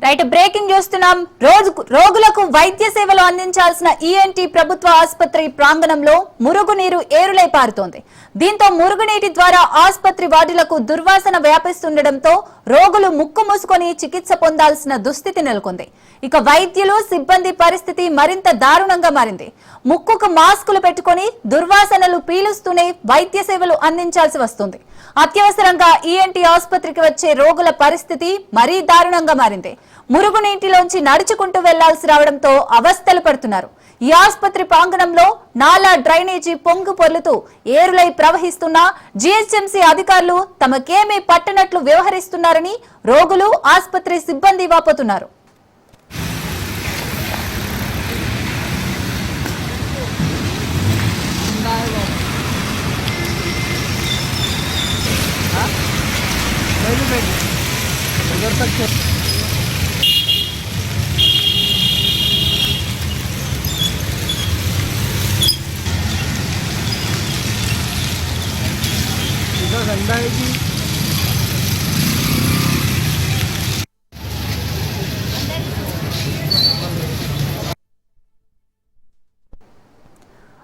Right breaking చూస్తున్నాం. రోగులకు వైద్య సేవలు అందించాల్సిన ఈఎన్టీ ప్రభుత్వ ఆసుపత్రి ప్రాంగణంలో మురుగునీరు ఏరులై పారుతోంది. దీంతో మురుగునీటి ద్వారా ఆసుపత్రి వార్డులకు దుర్వాసన వ్యాపిస్తుండటంతో రోగులు ముక్కు మూసుకొని చికిత్స పొందాల్సిన దుస్థితి నెలకొంది. ఇక వైద్యులు సిబ్బంది పరిస్థితి మరింత దారుణంగా మారింది. ముక్కుకు మాస్కులు పెట్టుకుని దుర్వాసనలు పీలుస్తూనే వైద్య సేవలు అందించాల్సి వస్తుంది. అత్యవసరంగా ఈఎన్టీ ఆసుపత్రికి వచ్చే రోగుల పరిస్థితి మరీ దారుణంగా మారింది. మురుగునీటిలోంచి నడుచుకుంటూ వెళ్లాల్సి రావడంతో అవస్థలు పడుతున్నారు. ఈ ఆసుపత్రి ప్రాంగణంలో నాలా డ్రైనేజీ పొంగు పొర్లుతూ ఏరులై ప్రవహిస్తున్నా జీహెచ్ఎంసీ అధికారులు తమకేమీ పట్టనట్లు వ్యవహరిస్తున్నారని రోగులు ఆసుపత్రి సిబ్బంది వాపోతున్నారు.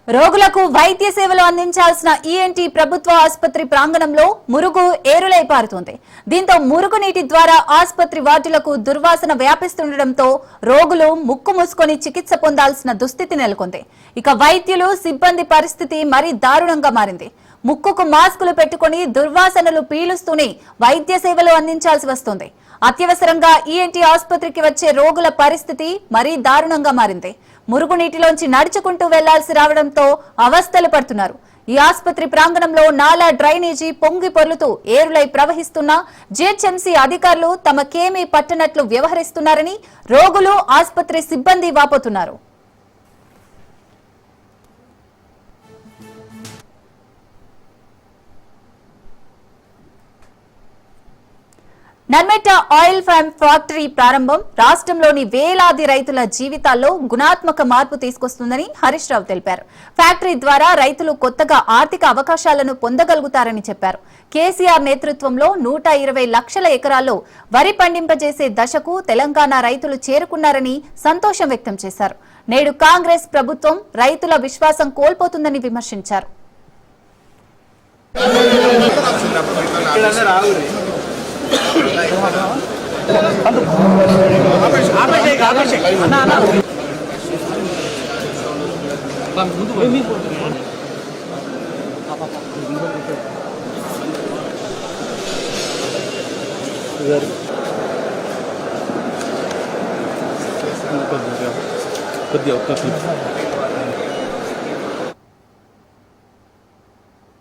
రోగులకు వైద్య సేవలు అందించాల్సిన ఈఎన్టీ ప్రభుత్వ ఆసుపత్రి ప్రాంగణంలో మురుగు ఏరులై పారుతోంది. దీంతో మురుగునీటి ద్వారా ఆసుపత్రి వార్డులకు దుర్వాసన వ్యాపిస్తుండటంతో రోగులు ముక్కు మూసుకొని చికిత్స పొందాల్సిన దుస్థితి నెలకొంది. ఇక వైద్యులు సిబ్బంది పరిస్థితి మరీ దారుణంగా మారింది. ముక్కుకు మాస్కులు పెట్టుకుని దుర్వాసనలు పీలుస్తూనే వైద్య సేవలు అందించాల్సి వస్తుంది. అత్యవసరంగా ఈఎన్టీ ఆసుపత్రికి వచ్చే రోగుల పరిస్థితి మరీ దారుణంగా మారింది. మురుగునీటిలోంచి నడుచుకుంటూ వెళ్లాల్సి రావడంతో అవస్థలు పడుతున్నారు. ఈ ఆసుపత్రి ప్రాంగణంలో నాలా డ్రైనేజీ పొంగి పొర్లుతూ ఏరులై ప్రవహిస్తున్నా జీహెచ్ఎంసీ అధికారులు తమకేమీ పట్టనట్లు వ్యవహరిస్తున్నారని రోగులు ఆసుపత్రి సిబ్బంది వాపోతున్నారు. నర్మెట ఆయిల్ ఫామ్ ఫ్యాక్టరీ ప్రారంభం రాష్ట్రంలోని వేలాది రైతుల జీవితాల్లో గుణాత్మక మార్పు తీసుకొస్తుందని హరీష్ రావు తెలిపారు. ఫ్యాక్టరీ ద్వారా రైతులు కొత్తగా ఆర్థిక అవకాశాలను పొందగలుగుతారని చెప్పారు. కేసీఆర్ నేతృత్వంలో 120 లక్షల ఎకరాల్లో వరి పండింపజేసే దశకు తెలంగాణ రైతులు చేరుకున్నారని సంతోషం వ్యక్తం చేశారు. నేడు కాంగ్రెస్ ప్రభుత్వం రైతుల విశ్వాసం కోల్పోతుందని విమర్శించారు.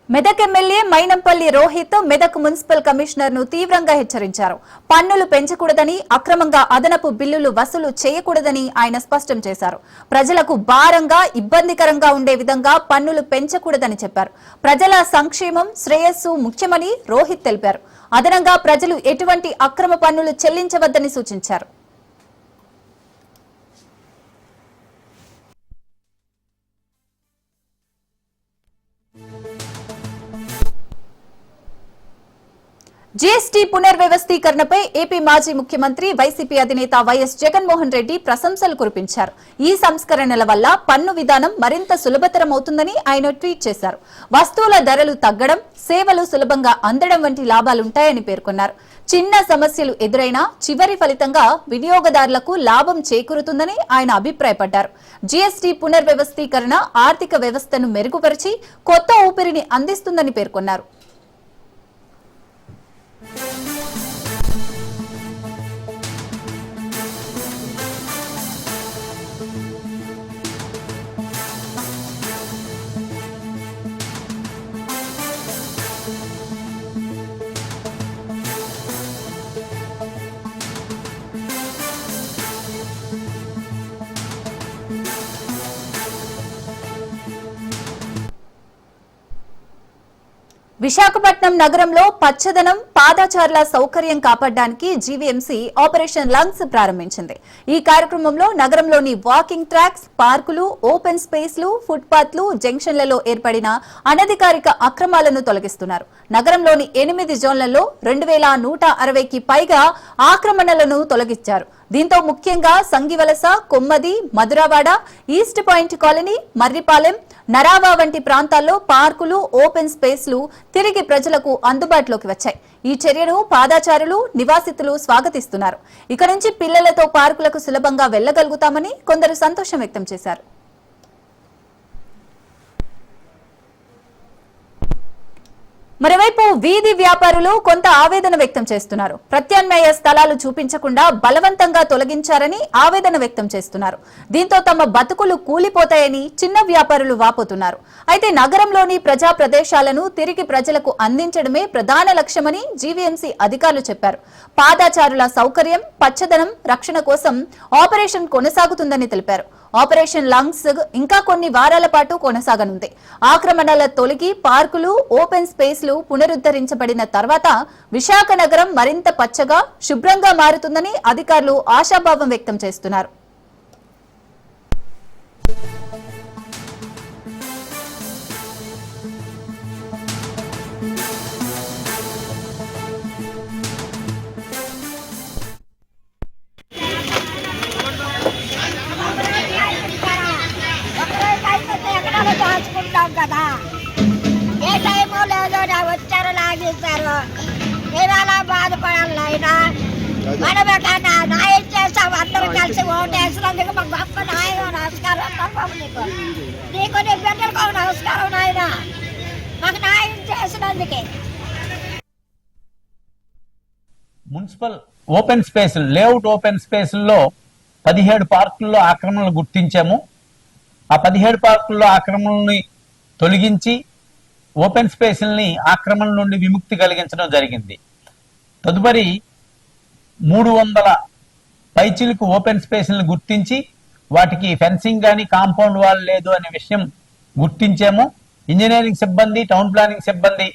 Medak MLA Mynampally Rohit Medak municipal commissioner ను తీవ్రంగా హెచ్చరించారు. పన్నులు పెంచకూడదని, అక్రమంగా అదనపు బిల్లులు వసూలు చేయకూడదని ఆయన స్పష్టం చేశారు. ప్రజలకు భారంగా, ఇబ్బందికరంగా ఉండే విధంగా పన్నులు పెంచకూడదని చెప్పారు. ప్రజల సంక్షేమం, శ్రేయస్సు ముఖ్యమని రోహిత్ తెలిపారు. అదనంగా ప్రజలు ఎటువంటి అక్రమ పన్నులు చెల్లించవద్దని సూచించారు. జీఎస్టీ పునర్వ్యవస్థీకరణపై ఏపీ మాజీ ముఖ్యమంత్రి వైసీపీ అధినేత వైఎస్ జగన్మోహన్ రెడ్డి ప్రశంసలు కురిపించారు. ఈ సంస్కరణల వల్ల పన్ను విధానం మరింత సులభతరం అవుతుందని ఆయన ట్వీట్ చేశారు. వస్తువుల ధరలు తగ్గడం, సేవలు సులభంగా అందడం వంటి లాభాలుంటాయని పేర్కొన్నారు. చిన్న సమస్యలు ఎదురైనా చివరి ఫలితంగా వినియోగదారులకు లాభం చేకూరుతుందని ఆయన అభిప్రాయపడ్డారు. జీఎస్టీ పునర్వ్యవస్థీకరణ ఆర్థిక వ్యవస్థను మెరుగుపరిచి కొత్త ఊపిరిని అందిస్తుందని పేర్కొన్నారు. విశాఖపట్నం నగరంలో పచ్చదనం, పాదచారుల సౌకర్యం కాపాడడానికి జీవీఎంసీ ఆపరేషన్ లంగ్స్ ప్రారంభించింది. ఈ కార్యక్రమంలో నగరంలోని వాకింగ్ ట్రాక్స్, పార్కులు, ఓపెన్ స్పేస్లు, ఫుట్పాత్లు, జంక్షన్లలో ఏర్పడిన అనధికారిక అక్రమాలను తొలగిస్తున్నారు. నగరంలోని 8 జోన్లలో 2160కి పైగా ఆక్రమణలను తొలగించారు. దీంతో ముఖ్యంగా Sangivalasa, Kommadi, Madhurawada, east point colony, Marripalem, Narava వంటి ప్రాంతాల్లో పార్కులు, ఓపెన్ స్పేస్లు తిరిగి ప్రజలకు అందుబాటులోకి వచ్చాయి. ఈ చర్యను పాదాచారులు, నివాసితులు స్వాగతిస్తున్నారు. ఇక నుంచి పిల్లలతో పార్కులకు సులభంగా వెళ్లగలుగుతామని కొందరు సంతోషం వ్యక్తం చేశారు. మరోవైపు వీధి వ్యాపారులు కొంత ఆవేదన వ్యక్తం చేస్తున్నారు. ప్రత్యామ్నాయ స్థలాలు చూపించకుండా బలవంతంగా తొలగించారని ఆవేదన వ్యక్తం చేస్తున్నారు. దీంతో తమ బతుకులు కూలిపోతాయని చిన్న వ్యాపారులు వాపోతున్నారు. అయితే నగరంలోని ప్రజా ప్రదేశాలను తిరిగి ప్రజలకు అందించడమే ప్రధాన లక్ష్యమని జీవీఎంసీ అధికారులు చెప్పారు. పాదాచారుల సౌకర్యం, పచ్చదనం రక్షణ కోసం ఆపరేషన్ కొనసాగుతుందని తెలిపారు. ఆపరేషన్ లంగ్స్ ఇంకా కొన్ని వారాల పాటు కొనసాగనుంది. ఆక్రమణల తొలగి పార్కులు, ఓపెన్ స్పేస్లు పునరుద్ధరించబడిన తర్వాత విశాఖ నగరం మరింత పచ్చగా, శుభ్రంగా మారుతుందని అధికారులు ఆశాభావం వ్యక్తం చేస్తున్నారు. కదా ఏ టైమో లేదో వచ్చారు లాగేశారు. మేము అలా బాధపడాలి. అయినా మనమేకన్నా న్యాయం చేస్తాం. అందరూ కలిసి ఓటేసినందుకు మాకు గొప్ప న్యాయం. నమస్కారం నీకు నీకు నీ బిడ్డలకు నమస్కారం. నాయన మాకు న్యాయం చేసినందుకే. Municipal open space, layout open స్పేస్ల్లో 17 పార్కుల్లో ఆక్రమణలు గుర్తించాము. ఆ 17 పార్కుల్లో ఆక్రమణల్ని తొలగించి ఓపెన్ స్పేస్ని ఆక్రమణ నుండి విముక్తి కలిగించడం జరిగింది. తదుపరి 300 పైచిలకు ఓపెన్ స్పేస్ని గుర్తించి వాటికి ఫెన్సింగ్ కానీ కాంపౌండ్ వాల్ లేదు అనే విషయం గుర్తించాము. ఇంజనీరింగ్ సిబ్బంది, టౌన్ ప్లానింగ్ సిబ్బంది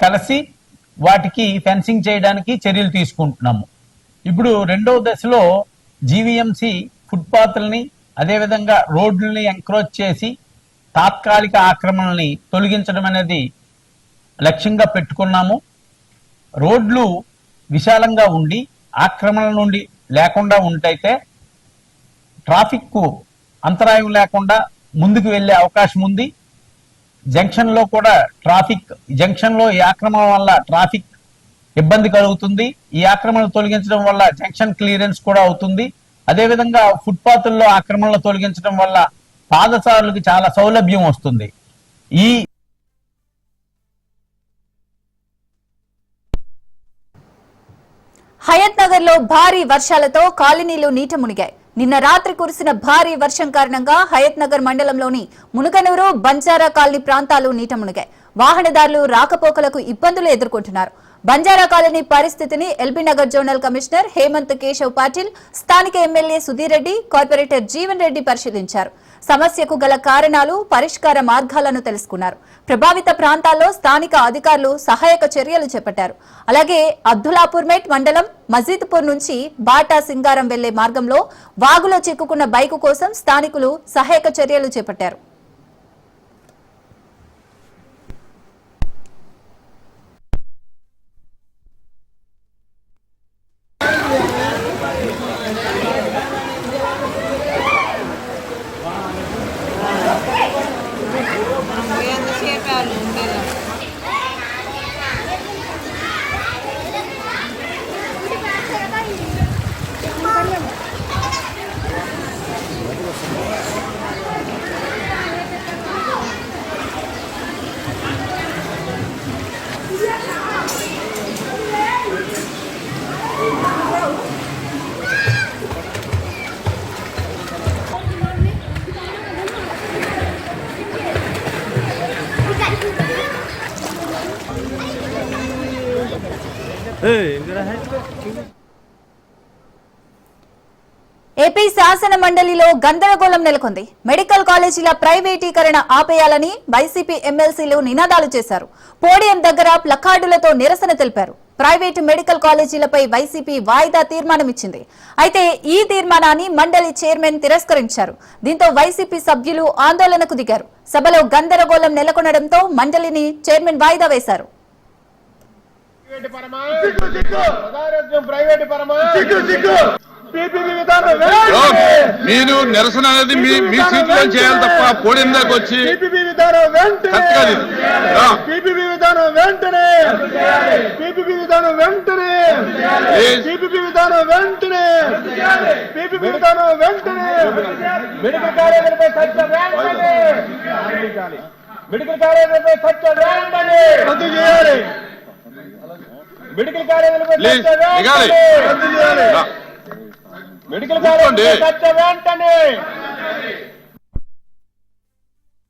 కలిసి వాటికి ఫెన్సింగ్ చేయడానికి చర్యలు తీసుకుంటున్నాము. ఇప్పుడు రెండవ దశలో జీవీఎంసీ ఫుట్పాత్లని, అదేవిధంగా రోడ్లని ఎంక్రోచ్ చేసి తాత్కాలిక ఆక్రమణల్ని తొలగించడం అనేది లక్ష్యంగా పెట్టుకున్నాము. రోడ్లు విశాలంగా ఉండి ఆక్రమణ నుండి లేకుండా ఉంటైతే ట్రాఫిక్ అంతరాయం లేకుండా ముందుకు వెళ్లే అవకాశం ఉంది. జంక్షన్లో కూడా జంక్షన్లో ఈ ఆక్రమణ వల్ల ట్రాఫిక్ ఇబ్బంది కలుగుతుంది. ఈ ఆక్రమణ తొలగించడం వల్ల జంక్షన్ క్లియరెన్స్ కూడా అవుతుంది. అదేవిధంగా ఫుట్పాత్ల్లో ఆక్రమణలు తొలగించడం వల్ల పాదచారులకు చాలా సౌలభ్యం వస్తుంది. ఈ హయత్ నగర్ లో భారీ వర్షాలతో కాలనీలు నీట మునిగాయి. నిన్న రాత్రి కురిసిన భారీ వర్షం కారణంగా హయత్ నగర్ మండలంలోని మునుగనూరు, బంజారా కాలనీ ప్రాంతాలు నీట మునిగాయి. వాహనదారులు రాకపోకలకు ఇబ్బందులు ఎదుర్కొంటున్నారు. బంజారా కాలనీ పరిస్థితిని LB Nagar zonal commissioner Hemant Keshav Patil, స్థానిక ఎమ్మెల్యే సుధీర్ రెడ్డి, కార్పొరేటర్ జీవన్ రెడ్డి పరిశీలించారు. సమస్యకు గల కారణాలు, పరిష్కార మార్గాలను తెలుసుకున్నారు. ప్రభావిత ప్రాంతాల్లో స్థానిక అధికారులు సహాయక చర్యలు చేపట్టారు. అలాగే అబ్దుల్లాపూర్ మెట్ మండలం మజీద్పూర్ నుంచి బాటా సింగారం వెళ్లే మార్గంలో వాగులో చిక్కుకున్న బైకు కోసం స్థానికులు సహాయక చర్యలు చేపట్టారు. ఏపీ శాసన మండలిలో గందరగోళం నెలకొంది. మెడికల్ కాలేజీల ప్రైవేటీకరణ ఆపేయాలని వైసీపీ ఎమ్మెల్సీలు నినాదాలు చేశారు. పోడియం దగ్గర ప్లకార్డులతో నిరసన తెలిపారు. ప్రైవేటు మెడికల్ కాలేజీలపై వైసీపీ వాయిదా తీర్మానం ఇచ్చింది. అయితే ఈ తీర్మానాన్ని మండలి చైర్మన్ తిరస్కరించారు. దీంతో వైసీపీ సభ్యులు ఆందోళనకు దిగారు. సభలో గందరగోళం నెలకొనడంతో మండలిని చైర్మన్ వాయిదా వేశారు. ప్రైవేట్ పరమా మీరు నిరసన అనేది మీ సీట్లో చేయాలి తప్ప పోడియం దాకా వచ్చి విధానం వెంటనే మెడికల్ కాలేజీలపై చర్చ వెంటనే రద్దు చేయాలి. మెడికల్ కాలేజీలపై మెడికల్ కాలేజీ చర్చ వెంటనే.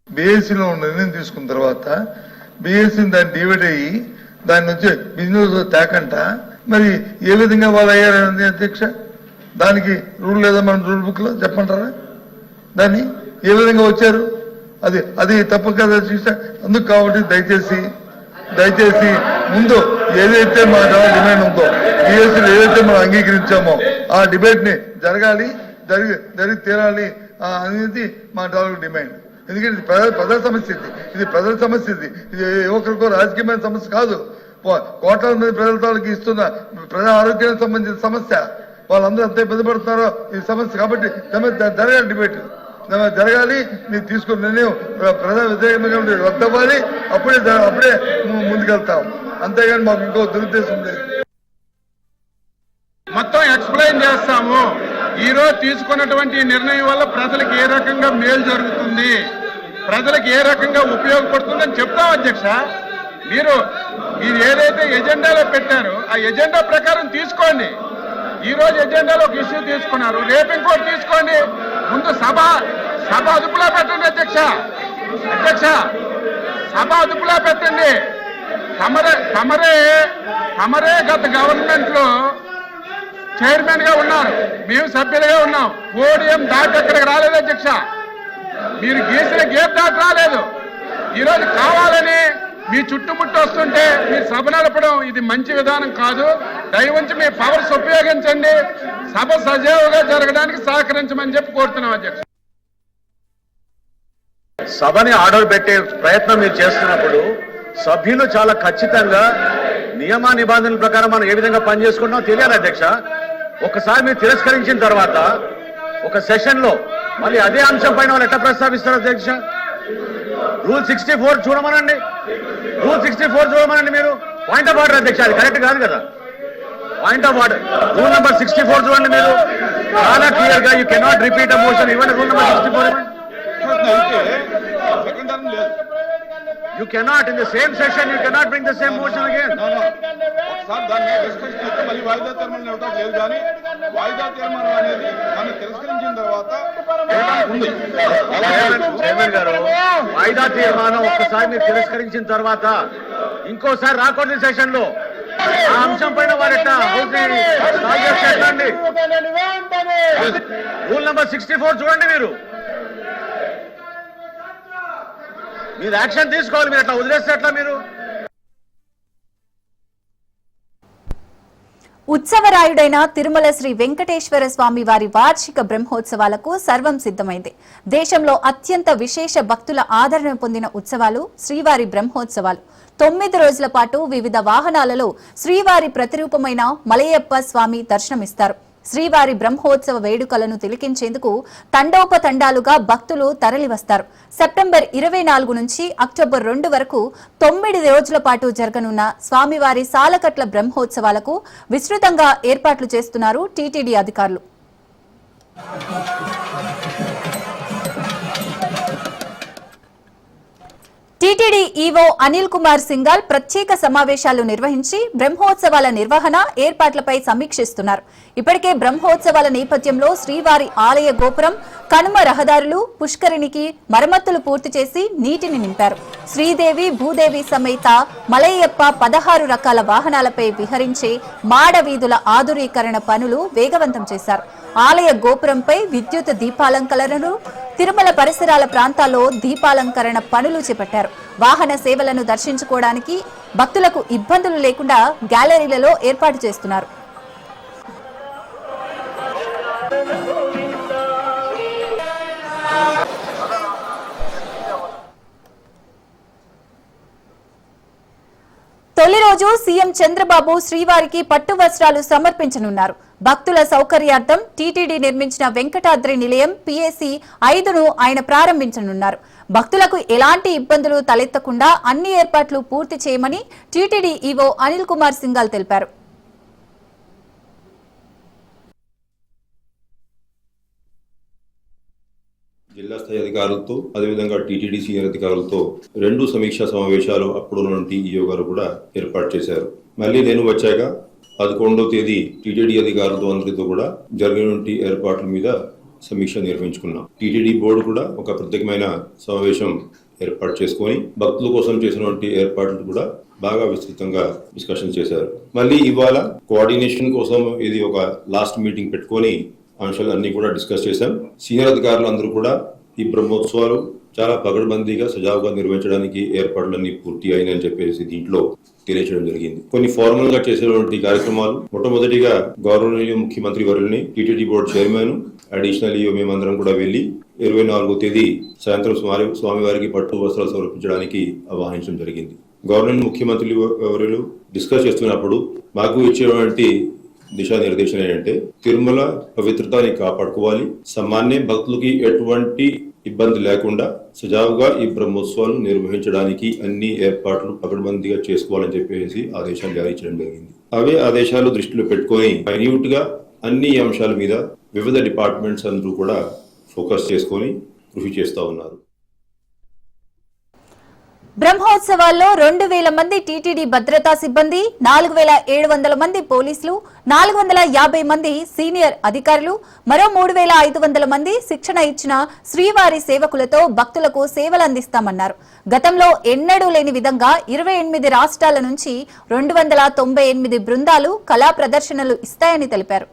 బిఎస్సీలో నిర్ణయం తీసుకున్న తర్వాత బిఎస్సీని దాన్ని డివైడ్ అయ్యి దాని నుంచి బిజినెస్ తేకంట మరి ఏ విధంగా వాళ్ళు అయ్యారని అధ్యక్ష, దానికి రూల్ లేదా మన రూల్ బుక్ లో చెప్పంటారా? దాన్ని ఏ విధంగా వచ్చారు? అది తప్పు కదా అధ్యక్ష. అందుకు కాబట్టి దయచేసి ముందు ఏదైతే మా డిమాండ్ ఉందో బిఎస్సీలో ఏదైతే మనం అంగీకరించామో ఆ డిబేట్ ని జరిగి తీరాలి అనేది మా డిమాండ్. ఎందుకంటే ఇది ప్రజల సమస్య, ఇది ప్రజల సమస్య, ఇది ఒకరికో రాజకీయమైన సమస్య కాదు. కోట్లాది మంది ప్రజల తాలూకు ఇస్తున్న ప్రజా ఆరోగ్యానికి సంబంధించిన సమస్య. వాళ్ళందరూ ఎంత ఇబ్బంది పడుతున్నారో ఈ సమస్య. కాబట్టి జరగాలి, డిబేట్ జరగాలి. మీరు తీసుకున్న నిర్ణయం ప్రజా వ్యతిరేకంగా రద్దవ్వాలి. అప్పుడే ముందుకెళ్తాం. అంతేగాని మాకు ఇంకో దురుద్దేశం లేదు. మొత్తం ఎక్స్ప్లెయిన్ చేస్తాము. ఈ రోజు తీసుకున్నటువంటి నిర్ణయం వల్ల ప్రజలకు ఏ రకంగా మేలు జరుగుతుంది, ప్రజలకు ఏ రకంగా ఉపయోగపడుతుందని చెప్తాం అధ్యక్ష. మీరు ఏదైతే ఎజెండాలో పెట్టారో ఆ ఎజెండా ప్రకారం తీసుకోండి. ఈ రోజు ఎజెండాలో ఒక ఇష్యూ తీసుకున్నారు, రేపు ఇంకోటి తీసుకోండి. ముందు సభ అదుపులో పెట్టండి అధ్యక్ష. సభ అదుపులో పెట్టండి. తమరే గత గవర్నమెంట్ లో చైర్మన్ గా ఉన్నారు, మేము సభ్యులుగా ఉన్నాం. పోడియం దాటి అక్కడికి రాలేదు అధ్యక్ష. మీరు గీసిన గేట్ దాటి రాలేదు. ఈరోజు కావాలని మీ చుట్టుముట్టు వస్తుంటే మీరు సభ నడపడం ఇది మంచి విధానం కాదు. దయవుంచి మీ పవర్స్ ఉపయోగించండి. సభ సజావుగా జరగడానికి సహకరించమని చెప్పి కోరుతున్నాం అధ్యక్ష. సభని ఆర్డర్ పెట్టే ప్రయత్నం మీరు చేస్తున్నప్పుడు సభ్యులు చాలా ఖచ్చితంగా నియమ నిబంధనల ప్రకారం మనం ఏ విధంగా పనిచేసుకుంటామో తెలియాలి అధ్యక్ష. ఒకసారి మీరు తిరస్కరించిన తర్వాత ఒక సెషన్ లో మళ్ళీ అదే అంశం పైన వాళ్ళు ఎట్లా ప్రస్తావిస్తారు అధ్యక్ష? రూల్ 64 చూడమనండి. మీరు పాయింట్ ఆఫ్ ఆర్డర్ అధ్యక్ష, అది కరెక్ట్ కాదు కదా. Point of order rule number 64 చూడండి. మీరు చాలా క్లియర్ గా you cannot repeat a motion. ఇవ్వండి రూల్ నెంబర్ 64 ఇవ్వండి. You cannot in the same session you cannot bring the same motion again. ఒకసారి దాన్ని డిస్కషన్ చేస్తే మళ్ళీ వాయిదా తీర్మానం ఇవ్వడం లేదు. కానీ వాయిదా తీర్మానం అనేది మనం తిరస్కరించిన తర్వాత చైర్మన్ గారు వాయిదా తీర్మానం ఒక్కసారి మీరు తిరస్కరించిన తర్వాత ఇంకోసారి రాకూడదు సెషన్ లో ఆ అంశం పైన వారు ఎట్లా అండి. రూల్ నెంబర్ 64 చూడండి. మీరు యాక్షన్ తీసుకోవాలి. మీరు అట్లా వదిలేస్తే ఎట్లా? మీరు ఉత్సవరాయుడైన తిరుమల శ్రీ వెంకటేశ్వర స్వామి వారి వార్షిక బ్రహ్మోత్సవాలకు సర్వం సిద్ధమైంది. దేశంలో అత్యంత విశేష భక్తుల ఆదరణ పొందిన ఉత్సవాలు శ్రీవారి బ్రహ్మోత్సవాలు. 9 రోజుల పాటు వివిధ వాహనాలలో శ్రీవారి ప్రతిరూపమైన మలయప్ప స్వామి దర్శనమిస్తారు. శ్రీవారి బ్రహ్మోత్సవ వేడుకలను తిలకించేందుకు తండోపతండాలుగా భక్తులు తరలివస్తారు. సెప్టెంబర్ 24 నుంచి అక్టోబర్ 2 వరకు 9 రోజుల పాటు జరగనున్న స్వామివారి సాలకట్ల బ్రహ్మోత్సవాలకు విస్తృతంగా ఏర్పాట్లు చేస్తున్నారు టీటీడీ అధికారులు. టీటీడీ ఈవో అనిల్ కుమార్ సింఘాల్ ప్రత్యేక సమావేశాలు నిర్వహించి బ్రహ్మోత్సవాల నిర్వహణ ఏర్పాట్లపై సమీక్షిస్తున్నారు. ఇప్పటికే బ్రహ్మోత్సవాల నేపథ్యంలో శ్రీవారి ఆలయ గోపురం, కనుమ రహదారులు, పుష్కరిణికి మరమ్మతులు పూర్తి చేసి నీటిని నింపారు. శ్రీదేవి భూదేవి సమేత మలయప్ప 16 రకాల వాహనాలపై విహరించే మాడ వీధుల ఆధునీకరణ పనులు వేగవంతం చేశారు. ఆలయ గోపురంపై విద్యుత్ దీపాలంకరణలు, తిరుమల పరిసరాల ప్రాంతాల్లో దీపాలంకరణ పనులు చేపట్టారు. వాహన సేవలను దర్శించుకోవడానికి భక్తులకు ఇబ్బందులు లేకుండా గ్యాలరీలలో ఏర్పాటు చేస్తున్నారు. తొలి రోజు సీఎం చంద్రబాబు శ్రీవారికి పట్టు వస్త్రాలు సమర్పించనున్నారు. భక్తుల సౌకర్యార్థం టీటీడీ నిర్మించిన వెంకటాద్రి నిలయం PAC 5ను ఆయన ప్రారంభించనున్నారు. భక్తులకు ఎలాంటి ఇబ్బందులు తలెత్తకుండా అన్ని ఏర్పాట్లు పూర్తి చేయమని టీటీడీ ఈవో అనిల్ కుమార్ సింఘాల్ తెలిపారు. జిల్లా స్థాయి అధికారులతో అదేవిధంగా టీటీడీ సీనియర్ అధికారులతో 2 సమీక్షా సమావేశాలు అప్పుడున్నటువంటి ఈఓ గారు కూడా ఏర్పాటు చేశారు. మళ్ళీ నేను వచ్చాక 11వ తేదీ టీటీడీ అధికారులతో అందరితో కూడా జరిగినటువంటి ఏర్పాట్ల మీద సమీక్ష నిర్వహించుకున్నాం. టీటీడీ బోర్డు కూడా ఒక ప్రత్యేకమైన సమావేశం ఏర్పాటు చేసుకొని భక్తుల కోసం చేసినటువంటి ఏర్పాట్లు కూడా బాగా విస్తృతంగా డిస్కషన్ చేశారు. మళ్ళీ ఇవాళ కోఆర్డినేషన్ కోసం ఇది ఒక లాస్ట్ మీటింగ్ పెట్టుకొని అంశాలన్నీ కూడా డిస్కస్ చేశాం. సీనియర్ అధికారులు అందరూ కూడా ఈ బ్రహ్మోత్సవాలు చాలా పగడ్బందీగా సజావుగా నిర్వహించడానికి ఏర్పాట్లన్నీ పూర్తి అయినని చెప్పేసి దీంట్లో తెలియజేయడం జరిగింది. కొన్ని ఫార్మల్ గా చేసేటువంటి కార్యక్రమాలు మొట్టమొదటిగా గౌరవనీయ ముఖ్యమంత్రి వర్యుల్ని TTD board chairman additional EO మేమందరం కూడా వెళ్లి 24వ తేదీ సాయంత్రం స్వామివారికి పట్టు వస్త్రాలు సమర్పించడానికి ఆహ్వానించడం జరిగింది. గవర్నర్ ముఖ్యమంత్రి వర్యులు డిస్కస్ చేస్తున్నప్పుడు మాకు ఇచ్చేటువంటి దిశానిర్దేశం ఏంటంటే తిరుమల పవిత్రతని కాపాడుకోవాలి, సామాన్య భక్తులకి ఎటువంటి ఇబ్బంది లేకుండా సజావుగా ఈ బ్రహ్మోత్సవాలు నిర్వహించడానికి అన్ని ఏర్పాట్లు పకడ్బందీగా చేసుకోవాలని చెప్పేసి ఆదేశాలు జారీ చేయడం జరిగింది. అవే ఆదేశాలు దృష్టిలో పెట్టుకొని మైన్యూట్ గా అన్ని అంశాల మీద వివిధ డిపార్ట్మెంట్స్ అందరూ కూడా ఫోకస్ చేసుకొని కృషి చేస్తూ ఉన్నారు. బ్రహ్మోత్సవాల్లో 2000 మంది టీటీడీ భద్రతా సిబ్బంది, 4700 మంది పోలీసులు, 450 మంది సీనియర్ అధికారులు, మరో 3500 మంది శిక్షణ ఇచ్చిన శ్రీవారి సేవకులతో భక్తులకు సేవలు అందిస్తామన్నారు. గతంలో ఎన్నడూ లేని విధంగా 28 రాష్ట్రాల నుంచి 298 బృందాలు కళా ప్రదర్శనలు ఇస్తాయని తెలిపారు.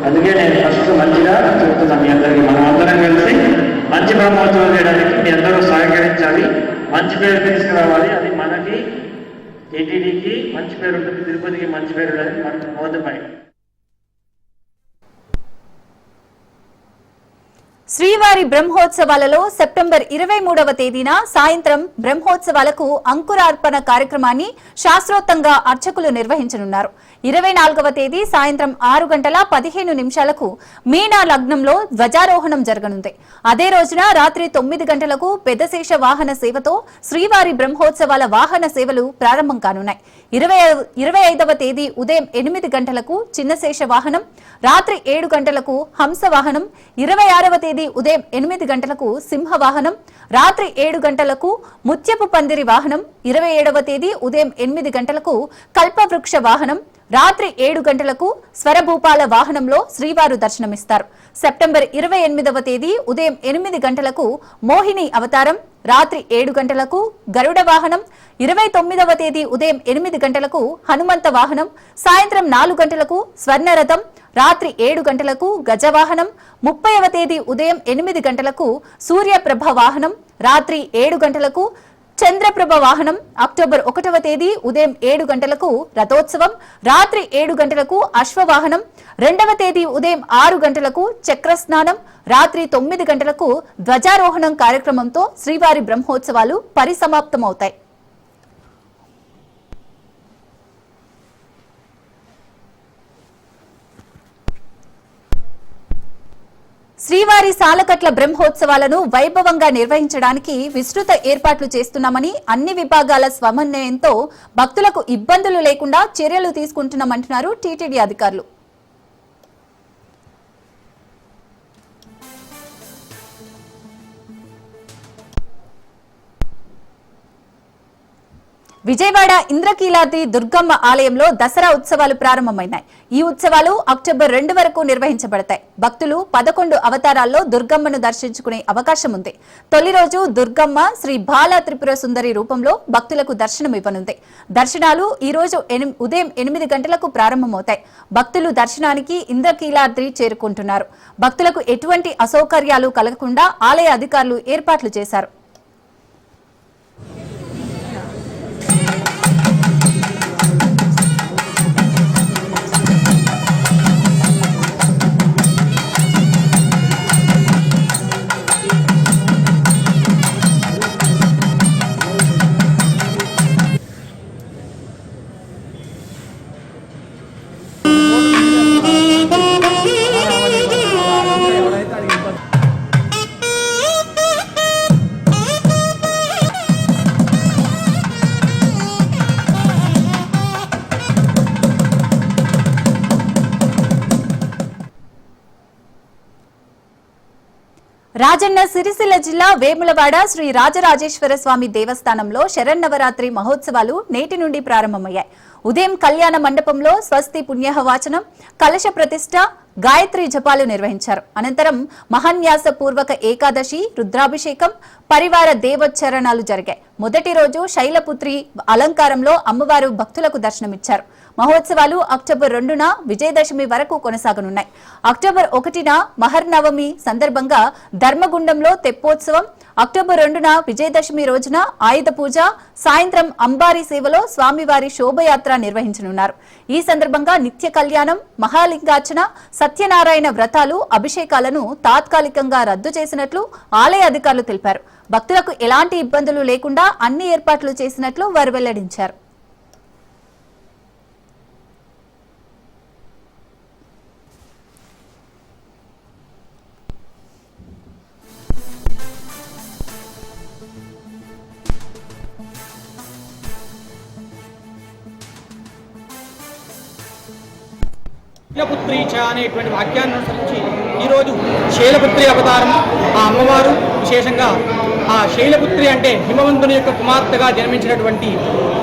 అందుకే నేను ఫస్ట్ మంచిగా చెప్తున్నాను మీ అందరికీ, మనం అందరం కలిసి మంచి బ్రహ్మోత్సవం చేయడానికి మీ అందరూ సహకరించాలి, మంచి పేరు తీసుకురావాలి. అది మనకి టీటీడీకి మంచి పేరు ఉంటుంది, తిరుపతికి మంచి పేరు ఉంటుంది. మనకు మోదమై శ్రీవారి బ్రహ్మోత్సవాలలో సెప్టెంబర్ 23వ తేదీన సాయంత్రం బ్రహ్మోత్సవాలకు అంకురార్పణ కార్యక్రమాన్ని శాస్త్రోక్తంగా అర్చకులు నిర్వహించనున్నారు. 24వ తేదీ సాయంత్రం 6:15 మీనా లగ్నంలో ధ్వజారోహణం జరగనుంది. అదే రోజున రాత్రి 9 గంటలకు పెద్దశేష వాహన సేవతో శ్రీవారి బ్రహ్మోత్సవాల వాహన సేవలు ప్రారంభం కానున్నాయి. 25వ తేదీ ఉదయం 8 గంటలకు చిన్నశేష వాహనం, రాత్రి 7 గంటలకు హంస వాహనం, 26వ తేదీ ఉదయం 8 గంటలకు సింహ వాహనం, రాత్రి 7 గంటలకు ముత్యపు పందిరి వాహనం, 27వ తేదీ ఉదయం 8 గంటలకు కల్పవృక్ష వాహనం, రాత్రి 7 గంటలకు స్వరభూపాల వాహనంలో శ్రీవారు దర్శనమిస్తారు. సెప్టెంబర్ 28వ తేదీ ఉదయం 8 గంటలకు మోహిని అవతారం, రాత్రి 7 గంటలకు గరుడ వాహనం, 29వ తేదీ ఉదయం 8 గంటలకు హనుమంత వాహనం, సాయంత్రం 4 గంటలకు స్వర్ణరథం, రాత్రి 7 గంటలకు గజవాహనం, 30వ తేదీ ఉదయం 8 గంటలకు సూర్యప్రభ వాహనం, రాత్రి 7 గంటలకు చంద్రప్రభ వాహనం, అక్టోబర్ 1వ తేదీ ఉదయం 7 గంటలకు రథోత్సవం, రాత్రి 7 గంటలకు అశ్వవాహనం, 2వ తేదీ ఉదయం 6 గంటలకు చక్రస్నానం, రాత్రి 9 గంటలకు ధ్వజారోహణం కార్యక్రమంతో శ్రీవారి బ్రహ్మోత్సవాలు పరిసమాప్తమవుతాయి. శ్రీవారి సాలకట్ల బ్రహ్మోత్సవాలను వైభవంగా నిర్వహించడానికి విస్తృత ఏర్పాట్లు చేస్తున్నామని, అన్ని విభాగాల సమన్వయంతో భక్తులకు ఇబ్బందులు లేకుండా చర్యలు తీసుకుంటున్నామంటున్నారు టీటీడీ అధికారులు. విజయవాడ ఇంద్రకీలాద్రి దుర్గమ్మ ఆలయంలో దసరా ఉత్సవాలు ప్రారంభమైనాయి. ఈ ఉత్సవాలు అక్టోబర్ 2 వరకు నిర్వహించబడతాయి. భక్తులు 11 అవతారాల్లో దుర్గమ్మను దర్శించుకునే అవకాశం ఉంది. తొలి రోజు దుర్గమ్మ శ్రీ బాలా త్రిపుర సుందరి రూపంలో భక్తులకు దర్శనం ఇవ్వనుంది. దర్శనాలు ఈ రోజు ఉదయం 8 గంటలకు ప్రారంభమవుతాయి. భక్తులు దర్శనానికి ఇంద్రకీలాద్రి చేరుకుంటున్నారు. భక్తులకు ఎటువంటి అసౌకర్యాలు కలగకుండా ఆలయ అధికారులు ఏర్పాట్లు చేశారు. రాజన్న సిరిసిల్ల జిల్లా వేములవాడ శ్రీ రాజరాజేశ్వర స్వామి దేవస్థానంలో శరన్నవరాత్రి మహోత్సవాలు నేటి నుండి ప్రారంభమయ్యాయి. ఉదయం కళ్యాణ మండపంలో స్వస్తి పుణ్యహవాచనం, కలశ ప్రతిష్ఠ, గాయత్రి జపాలు నిర్వహించారు. అనంతరం మహాన్యాస పూర్వక ఏకాదశి, రుద్రాభిషేకం, పరివార దేవోచ్చరణాలు జరిగాయి. మొదటి రోజు శైలపుత్రి అలంకారంలో అమ్మవారు భక్తులకు దర్శనమిచ్చారు. మహోత్సవాలు అక్టోబర్ 2న విజయదశమి వరకు కొనసాగనున్నాయి. అక్టోబర్ 1న మహర్నవమి సందర్భంగా ధర్మగుండంలో తెప్పోత్సవం, అక్టోబర్ 2న విజయదశమి రోజున ఆయుధ పూజ, సాయంత్రం అంబారీ సేవలో స్వామివారి శోభయాత్ర నిర్వహించనున్నారు. ఈ సందర్భంగా నిత్య కళ్యాణం, మహాలింగార్చన, సత్యనారాయణ వ్రతాలు, అభిషేకాలను తాత్కాలికంగా రద్దు చేసినట్లు ఆలయ అధికారులు తెలిపారు. భక్తులకు ఎలాంటి ఇబ్బందులు లేకుండా అన్ని ఏర్పాట్లు చేసినట్లు వారు వెల్లడించారు. శైలపుత్రి అనేటువంటి వాక్యాన్ని అనుసరించి ఈరోజు శైలపుత్రి అవతారం, ఆ అమ్మవారు విశేషంగా ఆ శైలపుత్రి అంటే హిమవంతుని యొక్క కుమార్తెగా జన్మించినటువంటి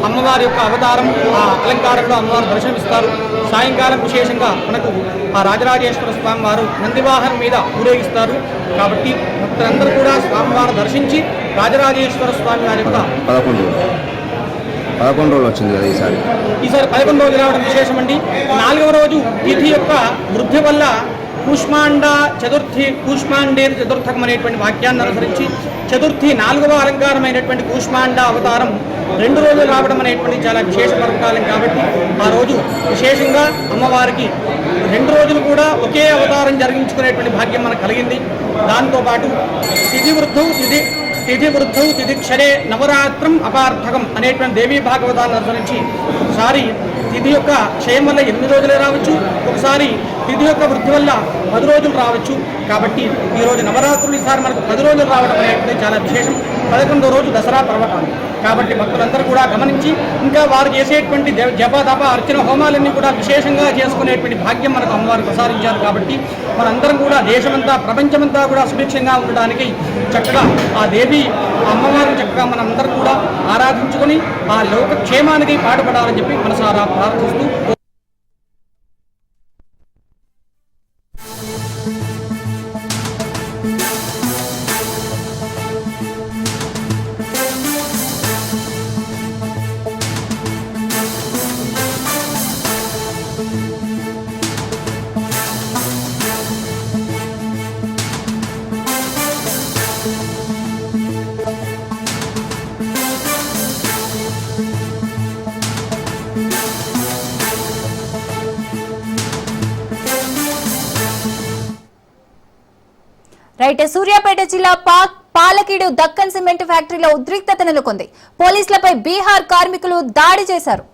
అమ్మవారి యొక్క అవతారం, ఆ అలంకారంలో అమ్మవారు దర్శనమిస్తారు. సాయంకాలం విశేషంగా మనకు ఆ రాజరాజేశ్వర స్వామి వారు నందివాహనం మీద ఊరేగిస్తారు. కాబట్టి భక్తులందరూ కూడా స్వామివారిని దర్శించి రాజరాజేశ్వర స్వామి వారి యొక్క 11 రోజులు వచ్చింది కదా ఈసారి 11 రోజులు రావడం విశేషం అండి. 4వ రోజు తిథి యొక్క వృద్ధి వల్ల కూష్మాండ చతుర్థి, కూష్మాండేరు చతుర్థకం అనేటువంటి వాక్యాన్ని అనుసరించి చతుర్థి 4వ అలంకారమైనటువంటి కూష్మాండ అవతారం 2 రోజులు రావడం అనేటువంటి చాలా విశేష పర్వకాలం. కాబట్టి ఆ రోజు విశేషంగా అమ్మవారికి 2 రోజులు కూడా ఒకే అవతారం జరిగించుకునేటువంటి భాగ్యం మనకు కలిగింది. దాంతోపాటు తిథి వృద్ధౌ తిథి క్షరే నవరాత్రం అపార్థకం అనేటువంటి దేవీ భాగవతాలను అనుసరించి ఒకసారి తిథి యొక్క క్షయం వల్ల 8 రోజులే రావచ్చు, ఒకసారి తిథి యొక్క వృద్ధి వల్ల 10 రోజులు రావచ్చు. కాబట్టి ఈరోజు నవరాత్రులు ఈసారి మనకు 10 రోజులు రావడం అనేది చాలా విశేషం. 11వ రోజు దసరా పర్వకాలం. కాబట్టి భక్తులందరూ కూడా గమనించి ఇంకా వారు చేసేటువంటి జప తప అర్చన హోమాలన్నీ కూడా విశేషంగా చేసుకునేటువంటి భాగ్యం మనకు అమ్మవారు ప్రసాదించారు. కాబట్టి మనందరం కూడా దేశమంతా ప్రపంచమంతా కూడా సుభిక్షంగా ఉండడానికి చక్కగా ఆ దేవి అమ్మవారిని చక్కగా మనందరం కూడా ఆరాధించుకొని ఆ లోకక్షేమానికి పాటుపడాలని చెప్పి మనసారా ప్రార్థిస్తూ రైట్. సూర్యాపేట జిల్లా పాలకీడు దక్కన్ సిమెంట్ ఫ్యాక్టరీలో ఉద్రిక్తత నెలకొంది. పోలీసులపై బీహార్ కార్మికులు దాడి చేశారు.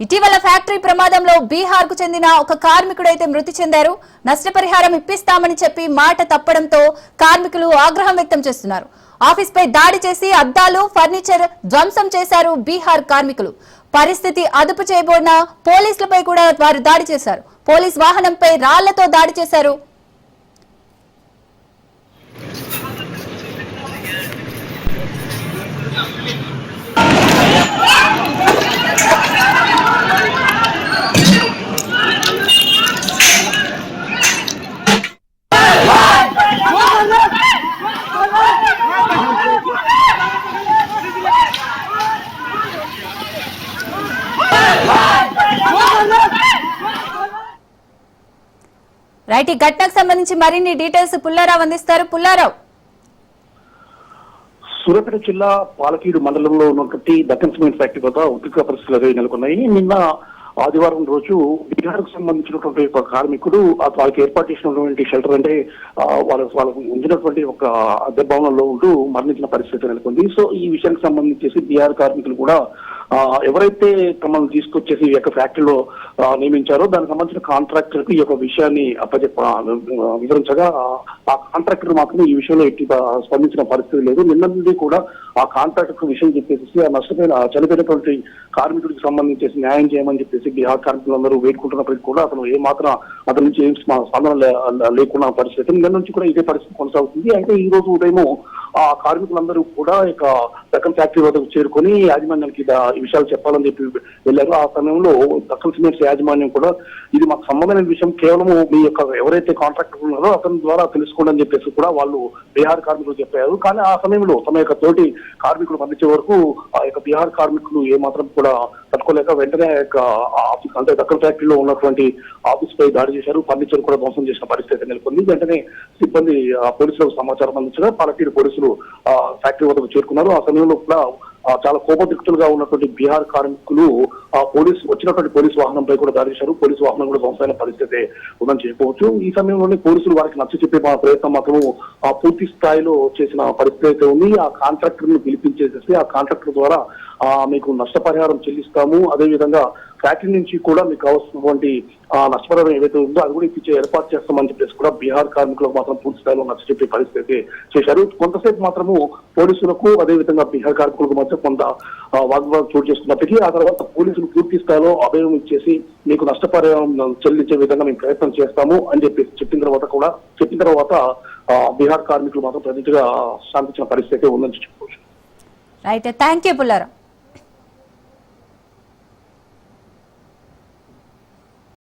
ఇటీవల ఫ్యాక్టరీ ప్రమాదంలో బీహార్ కు చెందిన ఒక కార్మికుడైతే మృతి చెందారు. నష్టపరిహారం ఇప్పిస్తామని చెప్పి మాట తప్పడంతో కార్మికులు ఆగ్రహం వ్యక్తం చేస్తున్నారు. ఆఫీస్ పై దాడి చేసి అద్దాలు, ఫర్నిచర్ ధ్వంసం చేశారు బీహార్ కార్మికులు. పరిస్థితి అదుపు చేయబోయిన పోలీసులపై కూడా వారు దాడి చేశారు. పోలీస్ వాహనంపై రాళ్లతో దాడి చేశారు. రైట్, ఈ ఘటనకు సంబంధించి మరిన్ని డీటెయిల్స్ పుల్లారావు అందిస్తారు. పుల్లారావు, సూర్యాపేట జిల్లా పాలకీడు మండలంలో ఉన్నటువంటి దక్కన్ సిమెంట్ ఫ్యాక్టరీ వద్ద ఉద్రిక్త పరిస్థితులు నెలకొన్నాయి. నిన్న ఆదివారం రోజు బీహార్కు సంబంధించినటువంటి ఒక కార్మికుడు వాళ్ళకి ఏర్పాటు చేసినటువంటి షెల్టర్ అంటే వాళ్ళకు ఉంచినటువంటి ఒక అద్దె భవనంలో ఉంటూ మరణించిన పరిస్థితి నెలకొంది. సో ఈ విషయానికి సంబంధించేసి బీహార్ కార్మికులు కూడా ఎవరైతే తమను తీసుకొచ్చేసి ఈ యొక్క ఫ్యాక్టరీలో నియమించారో దానికి సంబంధించిన కాంట్రాక్టర్ కు ఈ యొక్క విషయాన్ని వివరించగా ఆ కాంట్రాక్టర్ మాత్రం ఈ విషయంలో ఎట్టి స్పందించిన పరిస్థితి లేదు. నిన్న నుండి కూడా ఆ కాంట్రాక్టర్ విషయం చెప్పేసి ఆ చనిపోయినటువంటి కార్మికుడికి సంబంధించేసి న్యాయం చేయమని చెప్పేసి బీహార్ కార్మికులందరూ వేడుకుంటున్నప్పటికీ కూడా అతను ఏమాత్రం అతని నుంచి ఏం స్పందన లేకున్న పరిస్థితి. నిన్న నుంచి కూడా ఇదే పరిస్థితి కొనసాగుతుంది. అయితే ఈ రోజు ఉదయం ఆ కార్మికులందరూ కూడా ఇక దక్కన్ ఫ్యాక్టరీ వద్దకు చేరుకొని యాజమాన్యానికి ఈ విషయాలు చెప్పాలని చెప్పి వెళ్ళారు. ఆ సమయంలో దక్కన్ సిమెంట్స్ యాజమాన్యం కూడా ఇది మాకు సంబంధమైన విషయం, కేవలం మీ యొక్క ఎవరైతే కాంట్రాక్టర్ ఉన్నారో అతని ద్వారా తెలుసుకోండి అని చెప్పేసి కూడా వాళ్ళు బీహార్ కార్మికులు చెప్పారు. కానీ ఆ సమయంలో తమ యొక్క తోటి కార్మికులు పండించే వరకు ఆ యొక్క బీహార్ కార్మికులు ఏమాత్రం కూడా తట్టుకోలేక వెంటనే ఆఫీస్ అంటే దక్కన్ ఫ్యాక్టరీలో ఉన్నటువంటి ఆఫీస్ పై దాడి చేశారు. ఫర్నిచర్ కూడా ధ్వంసం చేసిన పరిస్థితి నెలకొంది. వెంటనే సిబ్బంది పోలీసులకు సమాచారం అందించగా పాలకీడు పోలీసులు ఫ్యాక్టరీ వద్దకు చేరుకున్నారు. ఆ సమయంలో కూడా చాలా కోపదిక్తులుగా ఉన్నటువంటి బీహార్ కార్మికులు వచ్చినటువంటి పోలీసు వాహనంపై కూడా దాడి చేశారు. పోలీసు వాహనం కూడా ధ్వంసమైన పరిస్థితి ఉందని చెప్పవచ్చు. ఈ సమయంలోనే పోలీసులు వారికి నచ్చ చెప్పే ప్రయత్నం మాత్రం పూర్తి స్థాయిలో చేసిన పరిస్థితి అయితే ఉంది. ఆ కాంట్రాక్టర్ ను పిలిపించేసేసి ఆ కాంట్రాక్టర్ ద్వారా మీకు నష్టపరిహారం చెల్లిస్తాము, అదేవిధంగా ఫ్యాక్టరీ నుంచి కూడా మీకు కావాల్సినటువంటి నష్టపరిహారం ఏదైతే ఉందో అది కూడా ఇప్పించే ఏర్పాటు చేస్తామని చెప్పేసి కూడా బీహార్ కార్మికులకు మాత్రం పూర్తి స్థాయిలో నచ్చ చెప్పే పరిస్థితి చేశారు. కొంతసేపు మాత్రము పోలీసులకు అదేవిధంగా బీహార్ కార్మికులకు మధ్య కొంత వాగ్వాదం చోటు చేసుకున్నప్పటికీ ఆ తర్వాత పోలీసులు పూర్తి స్థాయిలో అభయం ఇచ్చేసి మీకు నష్టపరిహారం చెల్లించే విధంగా మేము ప్రయత్నం చేస్తాము అని చెప్పేసి చెప్పిన తర్వాత బీహార్ కార్మికులు మాత్రం ప్రతిగా శాంతించిన పరిస్థితి ఉందని చెప్పవచ్చు. Right, thank you Pullarao.